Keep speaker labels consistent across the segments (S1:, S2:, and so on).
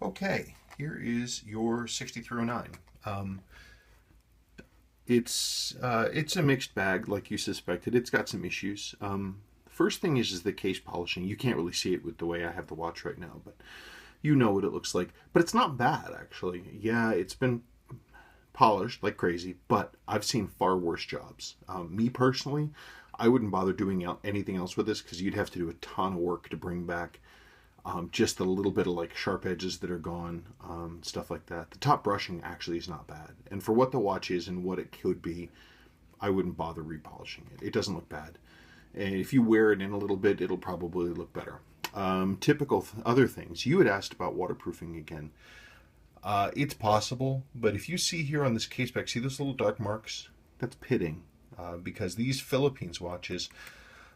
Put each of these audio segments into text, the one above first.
S1: Okay, here is your 6309. It's a mixed bag, like you suspected. It's got some issues. First thing is the case polishing. You can't really see it with the way I have the watch right now, but you know what it looks like. But it's not bad, actually. Yeah, it's been polished like crazy, but I've seen far worse jobs. Me personally, I wouldn't bother doing anything else with this because you'd have to do a ton of work to bring back just a little bit of like sharp edges that are gone, stuff like that. The top brushing actually is not bad, and for what the watch is and what it could be, I wouldn't bother repolishing it. It doesn't look bad, and if you wear it in a little bit, it'll probably look better. Typical other things. You had asked about waterproofing again. It's possible, but if you see here on this case back, see those little dark marks? That's pitting, because these Philippines watches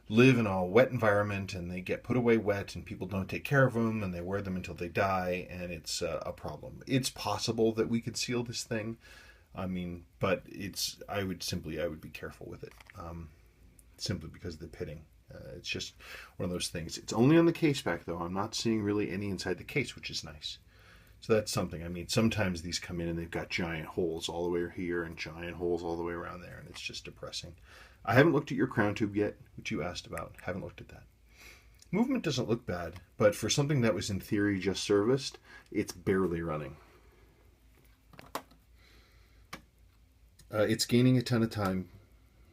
S1: live in a wet environment and they get put away wet and people don't take care of them and they wear them until they die, and it's a problem. It's possible that we could seal this thing. I mean, but I would be careful with it, simply because of the pitting. It's just one of those things. It's only on the case back though. I'm not seeing really any inside the case, which is nice. So that's something. I mean, sometimes these come in and they've got giant holes all the way here and giant holes all the way around there, and it's just depressing. I haven't looked at your crown tube yet, which you asked about. Haven't looked at that. Movement doesn't look bad, but for something that was in theory just serviced, it's barely running. It's gaining a ton of time,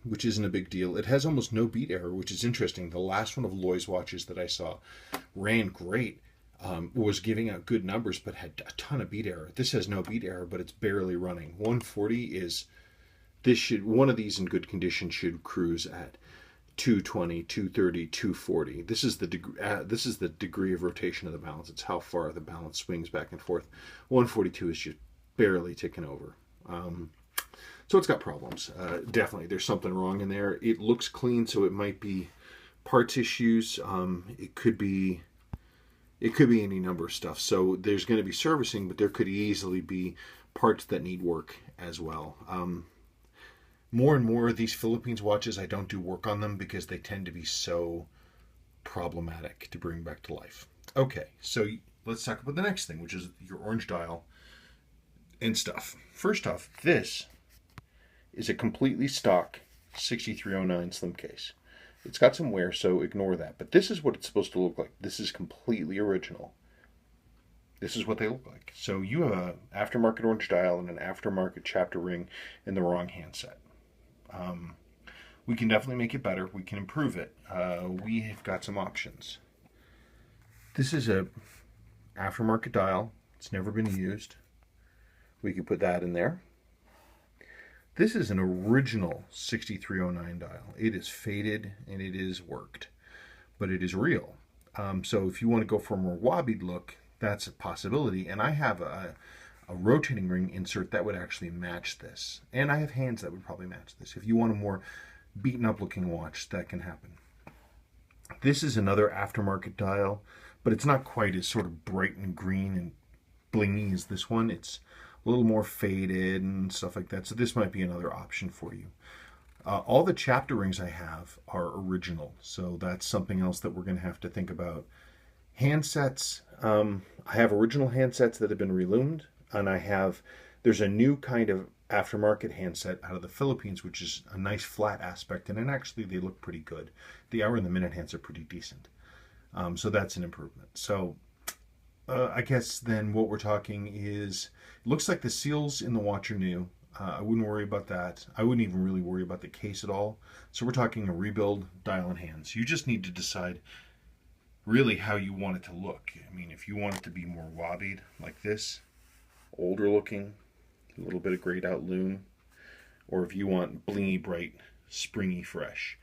S1: which isn't a big deal. It has almost no beat error, which is interesting. The last one of Loy's watches that I saw ran great. Was giving out good numbers, but had a ton of beat error. This has no beat error, but it's barely running. 140 is, one of these in good condition should cruise at 220, 230, 240. This is the degree of rotation of the balance. It's how far the balance swings back and forth. 142 is just barely ticking over. So it's got problems. Definitely, there's something wrong in there. It looks clean, so it might be parts issues. It could be any number of stuff. So there's going to be servicing, but there could easily be parts that need work as well. More and more of these Philippines watches, I don't do work on them because they tend to be so problematic to bring back to life. Okay, so let's talk about the next thing, which is your orange dial and stuff. First off, this is a completely stock 6309 slim case. It's got some wear, so ignore that. But this is what it's supposed to look like. This is completely original. This is what they look like. So you have an aftermarket orange dial and an aftermarket chapter ring in the wrong handset. We can definitely make it better. We can improve it. We have got some options. This is a aftermarket dial. It's never been used. We could put that in there. This is an original 6309 dial. It is faded and it is worked, but it is real. So if you want to go for a more wobbied look, that's a possibility. And I have a rotating ring insert that would actually match this. And I have hands that would probably match this. If you want a more beaten up looking watch, that can happen. This is another aftermarket dial, but it's not quite as sort of bright and green and blingy as this one. It's a little more faded and stuff like that. So this might be another option for you. All the chapter rings I have are original. So that's something else that we're going to have to think about. Handsets. I have original handsets that have been reloomed. And there's a new kind of aftermarket handset out of the Philippines, which is a nice flat aspect. And actually they look pretty good. The hour and the minute hands are pretty decent. So that's an improvement. So I guess then what we're talking is, it looks like the seals in the watch are new. I wouldn't worry about that. I wouldn't even really worry about the case at all. So we're talking a rebuild, dial and hands. You just need to decide really how you want it to look. I mean, if you want it to be more wobbied like this, older looking, a little bit of grayed out lume, or if you want blingy, bright, springy, fresh.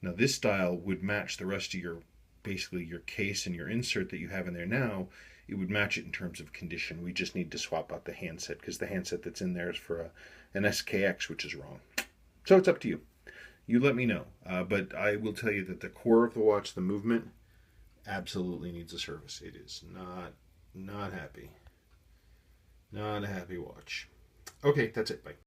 S1: Now this dial would match the rest of basically your case and your insert that you have in there now. It would match it in terms of condition. We just need to swap out the handset because the handset that's in there is for an SKX, which is wrong. So it's up to you. You let me know. But I will tell you that the core of the watch, the movement, absolutely needs a service. It is not happy. Not a happy watch. Okay, that's it. Bye.